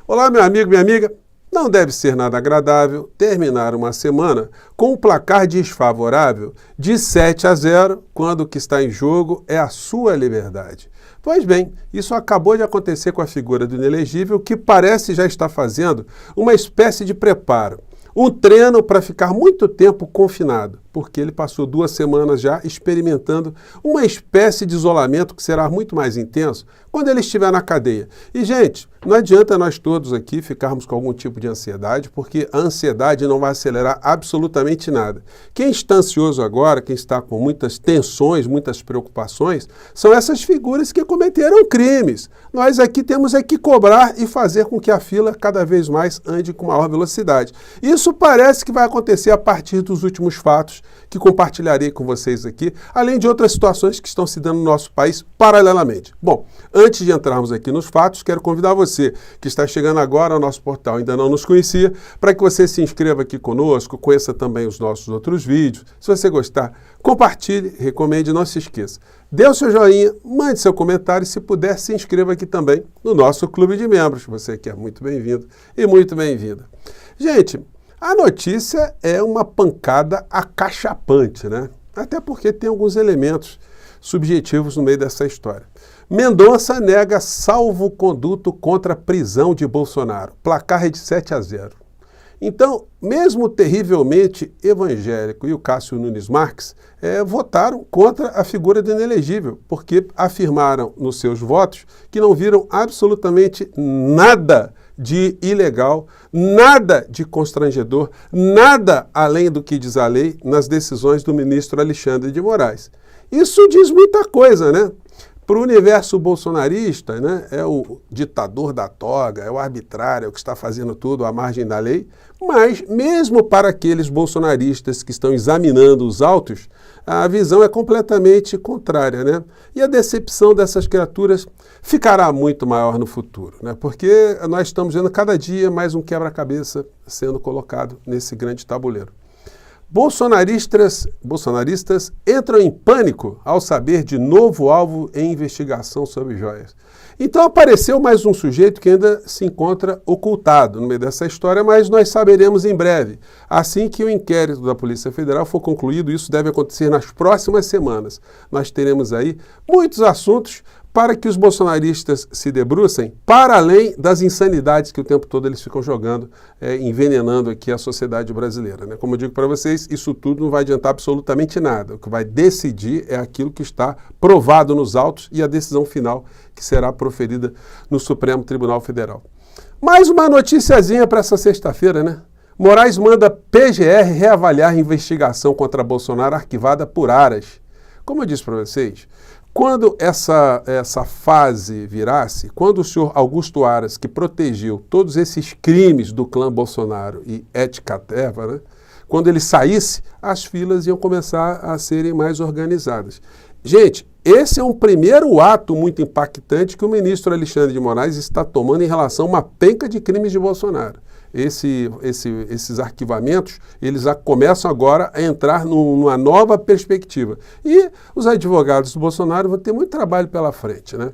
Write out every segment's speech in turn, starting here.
Olá, meu amigo, minha amiga. Não deve ser nada agradável terminar uma semana com um placar desfavorável de 7-0, quando o que está em jogo é a sua liberdade. Pois bem, isso acabou de acontecer com a figura do inelegível, que parece já estar fazendo uma espécie de preparo. Um treino para ficar muito tempo confinado, porque ele passou 2 semanas já experimentando uma espécie de isolamento que será muito mais intenso quando ele estiver na cadeia. E, gente, não adianta nós todos aqui ficarmos com algum tipo de ansiedade, porque a ansiedade não vai acelerar absolutamente nada. Quem está ansioso agora, quem está com muitas tensões, muitas preocupações, são essas figuras que cometeram crimes. Nós aqui temos que cobrar e fazer com que a fila cada vez mais ande com maior velocidade. Isso parece que vai acontecer a partir dos últimos fatos que compartilharei com vocês aqui, além de outras situações que estão se dando no nosso país paralelamente. Bom, antes de entrarmos aqui nos fatos, quero convidar você que está chegando agora ao nosso portal, ainda não nos conhecia, para que você se inscreva aqui conosco, conheça também os nossos outros vídeos. Se você gostar, compartilhe, recomende, não se esqueça. Dê o seu joinha, mande seu comentário e, se puder, se inscreva aqui também no nosso clube de membros. Você que é muito bem-vindo e muito bem-vinda. Gente, a notícia é uma pancada acachapante, né? Até porque tem alguns elementos subjetivos no meio dessa história. Mendonça nega salvo-conduto contra a prisão de Bolsonaro. Placar é de 7-0. Então, mesmo o terrivelmente evangélico e o Cássio Nunes Marques votaram contra a figura do inelegível, porque afirmaram nos seus votos que não viram absolutamente nada de ilegal, nada de constrangedor, nada além do que diz a lei nas decisões do ministro Alexandre de Moraes. Isso diz muita coisa, né? Para o universo bolsonarista, né, é o ditador da toga, é o arbitrário, é o que está fazendo tudo à margem da lei, mas mesmo para aqueles bolsonaristas que estão examinando os autos, a visão é completamente contrária, né? E a decepção dessas criaturas ficará muito maior no futuro, né? Porque nós estamos vendo cada dia mais um quebra-cabeça sendo colocado nesse grande tabuleiro. Bolsonaristas entram em pânico ao saber de novo alvo em investigação sobre joias. Então apareceu mais um sujeito que ainda se encontra ocultado no meio dessa história, mas nós saberemos em breve. Assim que o inquérito da Polícia Federal for concluído, isso deve acontecer nas próximas semanas. Nós teremos aí muitos assuntos para que os bolsonaristas se debrucem, para além das insanidades que o tempo todo eles ficam jogando, envenenando aqui a sociedade brasileira, né? Como eu digo para vocês, isso tudo não vai adiantar absolutamente nada. O que vai decidir é aquilo que está provado nos autos e a decisão final que será proferida no Supremo Tribunal Federal. Mais uma noticiazinha para essa sexta-feira, né? Moraes manda PGR reavaliar a investigação contra Bolsonaro arquivada por Aras. Como eu disse para vocês, quando essa fase virasse, quando o senhor Augusto Aras, que protegeu todos esses crimes do clã Bolsonaro e Ética Teva, né, quando ele saísse, as filas iam começar a serem mais organizadas. Gente, esse é um primeiro ato muito impactante que o ministro Alexandre de Moraes está tomando em relação a uma penca de crimes de Bolsonaro. Esses arquivamentos, eles começam agora a entrar numa nova perspectiva. E os advogados do Bolsonaro vão ter muito trabalho pela frente, né?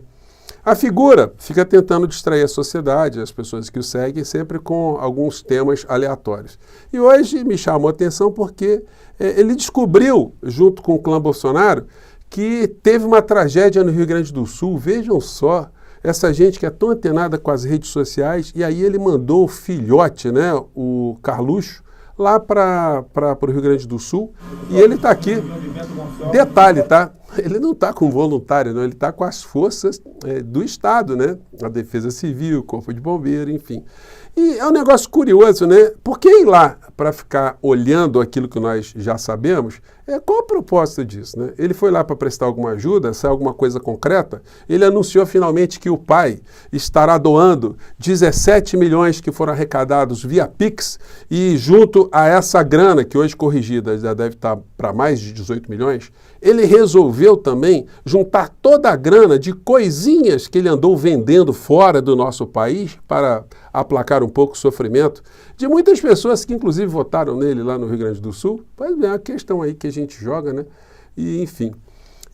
A figura fica tentando distrair a sociedade, as pessoas que o seguem, sempre com alguns temas aleatórios. E hoje me chamou a atenção porque ele descobriu, junto com o clã Bolsonaro, que teve uma tragédia no Rio Grande do Sul. Vejam só, essa gente que é tão antenada com as redes sociais, e aí ele mandou o filhote, né, o Carluxo, lá para o Rio Grande do Sul, e ele está aqui. Detalhe, tá? Ele não está com voluntário, não, ele está com as forças do Estado, né? A Defesa Civil, o Corpo de Bombeiro, enfim. E é um negócio curioso, né? Por que ir lá para ficar olhando aquilo que nós já sabemos? Qual o propósito disso, né? Ele foi lá para prestar alguma ajuda, sair alguma coisa concreta? Ele anunciou finalmente que o pai estará doando 17 milhões que foram arrecadados via Pix, e junto a essa grana, que hoje corrigida já deve estar para mais de 18 milhões, ele resolveu também juntar toda a grana de coisinhas que ele andou vendendo fora do nosso país para aplacar um pouco o sofrimento de muitas pessoas que inclusive votaram nele lá no Rio Grande do Sul. Pois bem, é a questão aí que a gente joga, né? E enfim.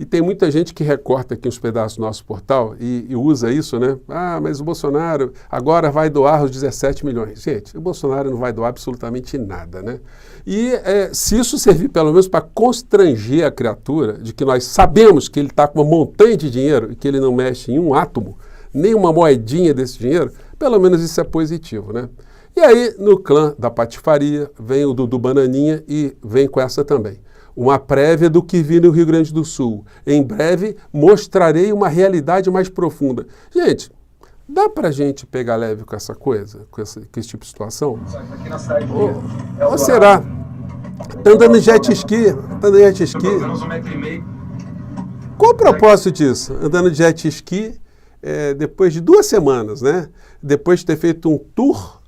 E tem muita gente que recorta aqui uns pedaços do nosso portal e usa isso, né? Ah, mas o Bolsonaro agora vai doar os 17 milhões. Gente, o Bolsonaro não vai doar absolutamente nada, né? E se isso servir pelo menos para constranger a criatura de que nós sabemos que ele está com uma montanha de dinheiro e que ele não mexe em um átomo, nem uma moedinha desse dinheiro, pelo menos isso é positivo, né? E aí, no clã da patifaria, vem o Dudu Bananinha e vem com essa também. Uma prévia do que vi no Rio Grande do Sul. Em breve mostrarei uma realidade mais profunda. Gente, dá pra gente pegar leve com essa coisa, com esse tipo de situação? Ou será? Tá andando de jet ski, Qual o propósito disso? Andando de jet ski depois de 2 semanas, né? Depois de ter feito um tour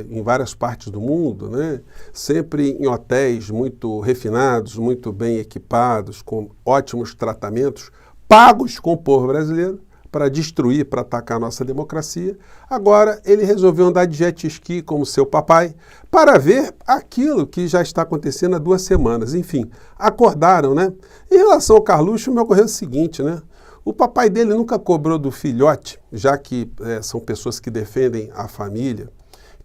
em várias partes do mundo, né? Sempre em hotéis muito refinados, muito bem equipados, com ótimos tratamentos, pagos com o povo brasileiro para destruir, para atacar a nossa democracia. Agora ele resolveu andar de jet ski como seu papai para ver aquilo que já está acontecendo há 2 semanas. Enfim, acordaram, né? Em relação ao Carluxo, me ocorreu o seguinte, né? O papai dele nunca cobrou do filhote, já que são pessoas que defendem a família,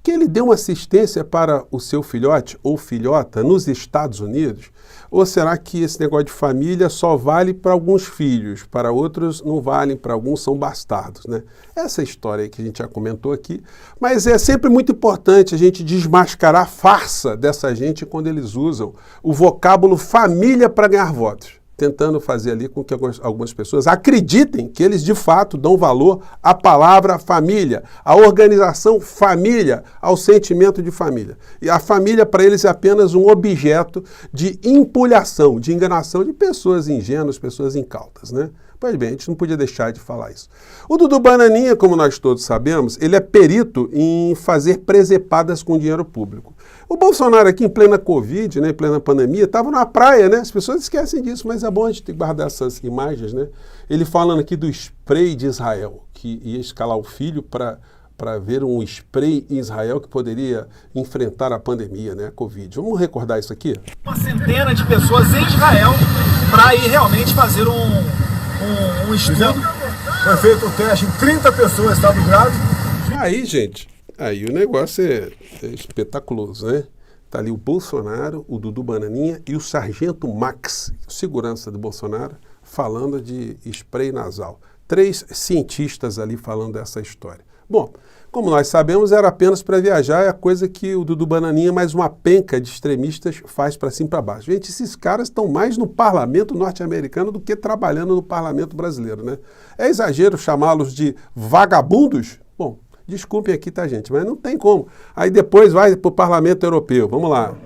que ele dê uma assistência para o seu filhote ou filhota nos Estados Unidos? Ou será que esse negócio de família só vale para alguns filhos, para outros não valem, para alguns são bastardos, né? Essa história aí que a gente já comentou aqui, mas é sempre muito importante a gente desmascarar a farsa dessa gente quando eles usam o vocábulo família para ganhar votos, tentando fazer ali com que algumas pessoas acreditem que eles de fato dão valor à palavra família, à organização família, ao sentimento de família. E a família para eles é apenas um objeto de empulhação, de enganação de pessoas ingênuas, pessoas incautas, né? Pois bem, a gente não podia deixar de falar isso. O Dudu Bananinha, como nós todos sabemos, ele é perito em fazer presepadas com dinheiro público. O Bolsonaro aqui em plena Covid, né, em plena pandemia, estava na praia, né? As pessoas esquecem disso, mas é bom a gente guardar essas imagens, né? Ele falando aqui do spray de Israel, que ia escalar o filho para ver um spray em Israel que poderia enfrentar a pandemia, né, a Covid. Vamos recordar isso aqui? Uma centena de pessoas em Israel para ir realmente fazer um estudo. Foi feito o teste em 30 pessoas estavam grávidas. Aí, gente, aí o negócio é espetaculoso, né? Tá ali o Bolsonaro, o Dudu Bananinha e o Sargento Max, segurança do Bolsonaro, falando de spray nasal. 3 cientistas ali falando dessa história. Bom, como nós sabemos, era apenas para viajar, é a coisa que o Dudu Bananinha, mais uma penca de extremistas, faz para cima e para baixo. Gente, esses caras estão mais no parlamento norte-americano do que trabalhando no parlamento brasileiro, né? É exagero chamá-los de vagabundos? Bom, desculpem aqui, tá, gente, mas não tem como. Aí depois vai para o parlamento europeu, vamos lá.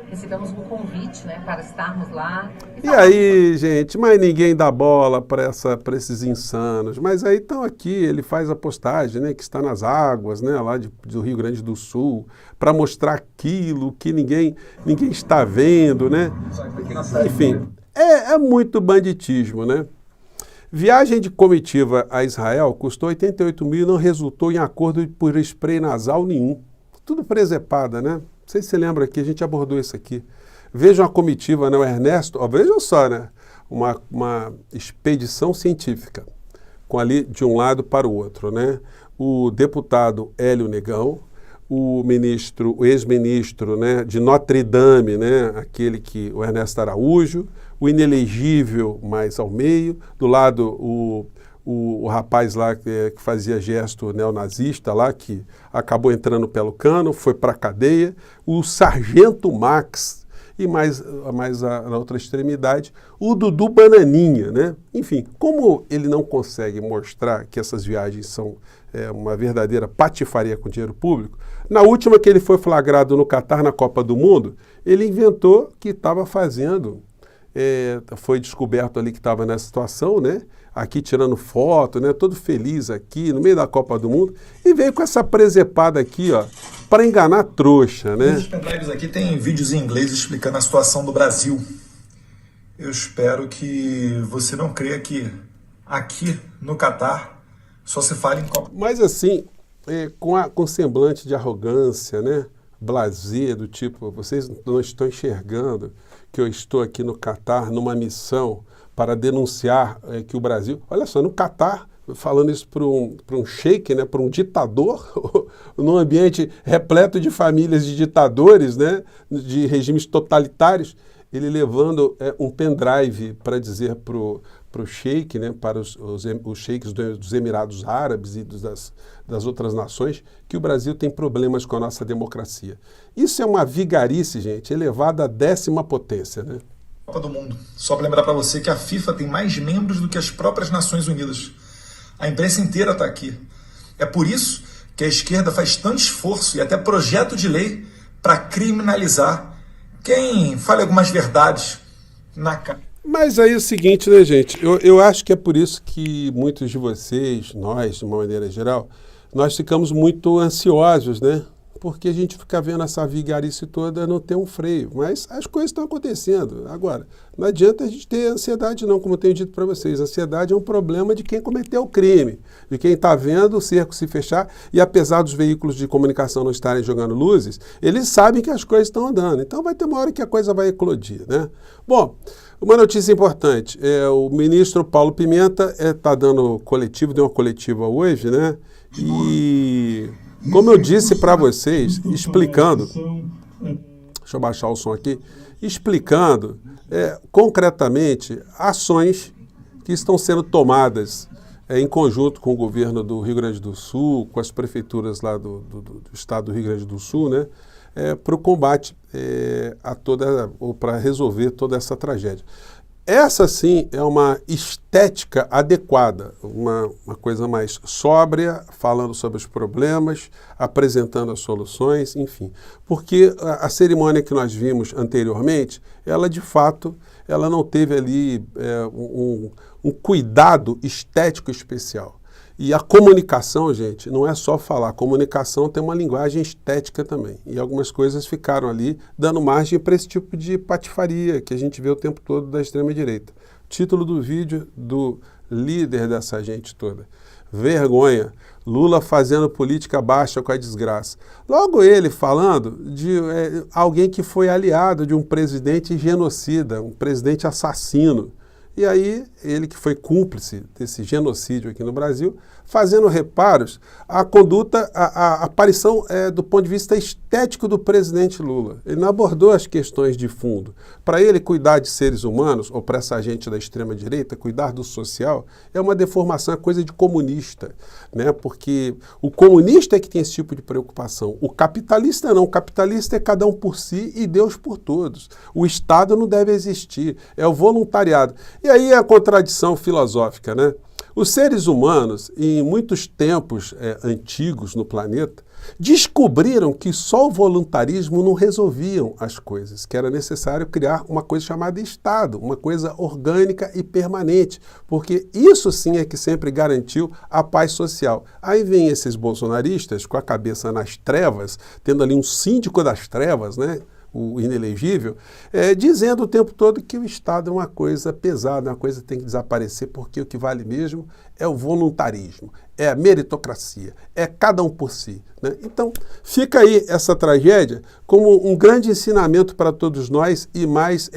Recebemos um convite, né, para estarmos lá. E aí, gente, mas ninguém dá bola para esses insanos. Mas aí estão aqui, ele faz a postagem, né, que está nas águas, né, lá do Rio Grande do Sul, para mostrar aquilo que ninguém está vendo, né? Enfim, é muito banditismo, né? Viagem de comitiva a Israel custou 88 mil e não resultou em acordo por spray nasal nenhum. Tudo presepada, né? Não sei se você lembra aqui, a gente abordou isso aqui. Vejam a comitiva, né? O Ernesto, ó, vejam só, né? Uma expedição científica, com ali de um lado para o outro, né? O deputado Hélio Negão, o ex-ministro, né, de Notre Dame, né, o Ernesto Araújo, o inelegível mais ao meio, do lado o rapaz lá que fazia gesto neonazista lá, que acabou entrando pelo cano, foi para a cadeia, o Sargento Max e na outra extremidade, o Dudu Bananinha, né? Enfim, como ele não consegue mostrar que essas viagens são uma verdadeira patifaria com dinheiro público, na última que ele foi flagrado no Catar, na Copa do Mundo, ele inventou que estava fazendo, foi descoberto ali que estava nessa situação, né? Aqui tirando foto, né? Todo feliz aqui, no meio da Copa do Mundo, e veio com essa presepada aqui, ó, para enganar trouxa, né? Os pendrives aqui tem vídeos em inglês explicando a situação do Brasil. Eu espero que você não creia que aqui no Catar só se fala em Copa. Mas assim, com semblante de arrogância, né? Blasé, do tipo, vocês não estão enxergando que eu estou aqui no Catar numa missão para denunciar que o Brasil... Olha só, no Catar, falando isso para um sheik, né, para um ditador, num ambiente repleto de famílias de ditadores, né, de regimes totalitários, ele levando um pendrive para dizer para o sheik, né, para os sheiks dos Emirados Árabes e das outras nações, que o Brasil tem problemas com a nossa democracia. Isso é uma vigarice, gente, elevada à 10ª potência, né? Copa do Mundo. Só para lembrar para você que a FIFA tem mais membros do que as próprias Nações Unidas. A imprensa inteira está aqui. É por isso que a esquerda faz tanto esforço e até projeto de lei para criminalizar quem fala algumas verdades na cara. Mas aí é o seguinte, né, gente? Eu acho que é por isso que muitos de vocês, nós, de uma maneira geral, nós ficamos muito ansiosos, né? Porque a gente fica vendo essa vigarice toda não ter um freio. Mas as coisas estão acontecendo. Agora, não adianta a gente ter ansiedade não, como eu tenho dito para vocês. A ansiedade é um problema de quem cometeu o crime, de quem está vendo o cerco se fechar. E apesar dos veículos de comunicação não estarem jogando luzes, eles sabem que as coisas estão andando. Então vai ter uma hora que a coisa vai eclodir, né? Bom, uma notícia importante. O ministro Paulo Pimenta está dando coletivo, deu uma coletiva hoje, né? E... como eu disse para vocês, explicando, deixa eu baixar o som aqui, explicando concretamente ações que estão sendo tomadas em conjunto com o governo do Rio Grande do Sul, com as prefeituras lá do estado do Rio Grande do Sul, né, para o combate ou para resolver toda essa tragédia. Essa, sim, é uma estética adequada, uma coisa mais sóbria, falando sobre os problemas, apresentando as soluções, enfim. Porque a cerimônia que nós vimos anteriormente, ela, de fato, ela não teve ali um cuidado estético especial. E a comunicação, gente, não é só falar. A comunicação tem uma linguagem estética também. E algumas coisas ficaram ali dando margem para esse tipo de patifaria que a gente vê o tempo todo da extrema-direita. Título do vídeo do líder dessa gente toda. Vergonha. Lula fazendo política baixa com a desgraça. Logo ele falando de alguém que foi aliado de um presidente genocida, um presidente assassino. E aí, ele que foi cúmplice desse genocídio aqui no Brasil, fazendo reparos à conduta, à aparição do ponto de vista estético do presidente Lula. Ele não abordou as questões de fundo. Para ele, cuidar de seres humanos, ou para essa gente da extrema-direita, cuidar do social, é uma deformação, é coisa de comunista, né? Porque o comunista é que tem esse tipo de preocupação. O capitalista não. O capitalista é cada um por si e Deus por todos. O Estado não deve existir. É o voluntariado. E aí é a contradição filosófica, né? Os seres humanos, em muitos tempos antigos no planeta, descobriram que só o voluntarismo não resolviam as coisas, que era necessário criar uma coisa chamada Estado, uma coisa orgânica e permanente, porque isso sim é que sempre garantiu a paz social. Aí vem esses bolsonaristas com a cabeça nas trevas, tendo ali um síndico das trevas, né? O inelegível, dizendo o tempo todo que o Estado é uma coisa pesada, uma coisa que tem que desaparecer, porque o que vale mesmo é o voluntarismo, é a meritocracia, é cada um por si, né? Então, fica aí essa tragédia como um grande ensinamento para todos nós e mais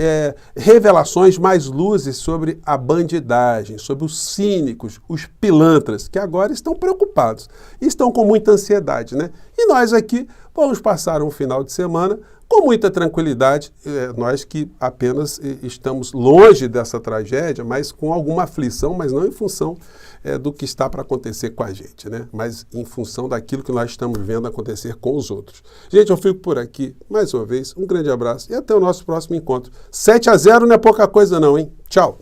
revelações, mais luzes sobre a bandidagem, sobre os cínicos, os pilantras, que agora estão preocupados, estão com muita ansiedade, né? E nós aqui vamos passar um final de semana com muita tranquilidade, nós que apenas estamos longe dessa tragédia, mas com alguma aflição, mas não em função do que está para acontecer com a gente, né? Mas em função daquilo que nós estamos vendo acontecer com os outros. Gente, eu fico por aqui, mais uma vez, um grande abraço e até o nosso próximo encontro. 7-0 não é pouca coisa não, hein? Tchau!